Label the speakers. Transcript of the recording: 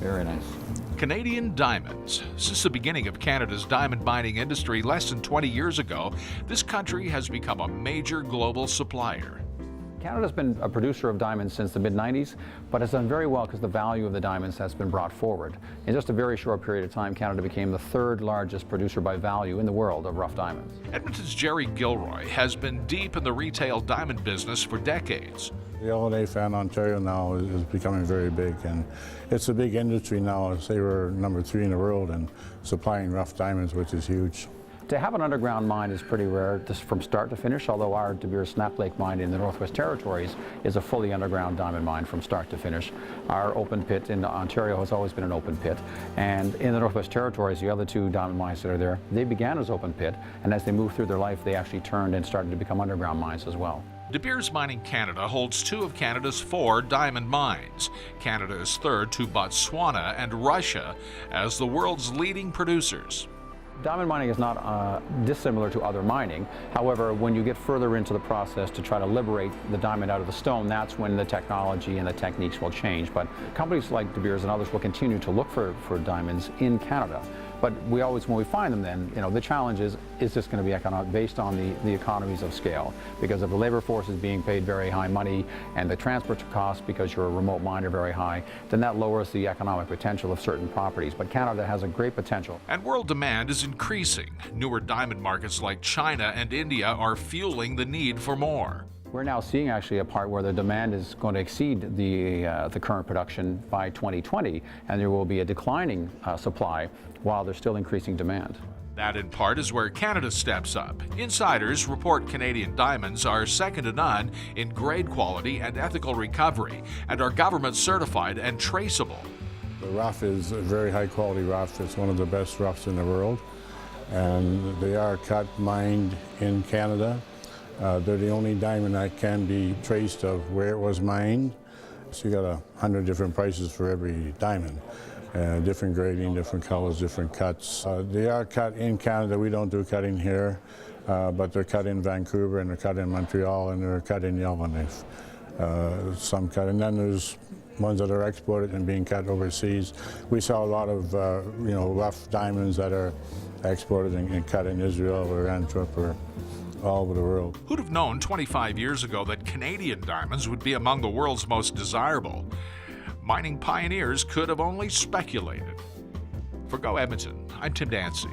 Speaker 1: Very nice.
Speaker 2: Canadian diamonds. Since the beginning of Canada's diamond mining industry less than 20 years ago, this country has become a major global supplier.
Speaker 1: Canada's been a producer of diamonds since the mid-90s, but has done very well because the value of the diamonds has been brought forward. In just a very short period of time, Canada became the third largest producer by value in the world of rough diamonds.
Speaker 2: Edmonton's Jerry Gilroy has been deep in the retail diamond business for decades.
Speaker 3: The all-day fan Ontario now is becoming very big, and it's a big industry now. I'd say we're number 3 in the world in supplying rough diamonds, which is huge.
Speaker 1: To have an underground mine is pretty rare, just from start to finish, although our De Beers Snap Lake mine in the Northwest Territories is a fully underground diamond mine from start to finish. Our open pit in Ontario has always been an open pit, and in the Northwest Territories, the other 2 diamond mines that are there, they began as open pit, and as they moved through their life, they actually turned and started to become underground mines as well.
Speaker 2: De Beers Mining Canada holds 2 of Canada's 4 diamond mines. Canada is third to Botswana and Russia as the world's leading producers.
Speaker 1: Diamond mining is not dissimilar to other mining. However, when you get further into the process to try to liberate the diamond out of the stone, that's when the technology and the techniques will change. But companies like De Beers and others will continue to look for diamonds in Canada. But we always, when we find them, then, the challenge is this going to be economic, based on the economies of scale? Because if the labor force is being paid very high money and the transport costs, because you're a remote mine, are very high, then that lowers the economic potential of certain properties. But Canada has a great potential.
Speaker 2: And world demand is increasing. Newer diamond markets like China and India are fueling the need for more.
Speaker 1: We're now seeing actually a part where the demand is going to exceed the current production by 2020, and there will be a declining supply while there's still increasing demand.
Speaker 2: That, in part, is where Canada steps up. Insiders report Canadian diamonds are second to none in grade quality and ethical recovery, and are government certified and traceable.
Speaker 3: The rough is a very high quality rough. It's one of the best roughs in the world, and they are cut, mined in Canada. They're the only diamond that can be traced of where it was mined. So you got 100 different prices for every diamond. Different grading, different colors, different cuts. They are cut in Canada. We don't do cutting here, but they're cut in Vancouver, and they're cut in Montreal, and they're cut in Yellowknife. Some cut, and then there's ones that are exported and being cut overseas. We saw a lot of rough diamonds that are exported and cut in Israel or Antwerp or all over the world.
Speaker 2: Who'd have known 25 years ago that Canadian diamonds would be among the world's most desirable? Mining pioneers could have only speculated. For Go Edmonton, I'm Tim Dancy.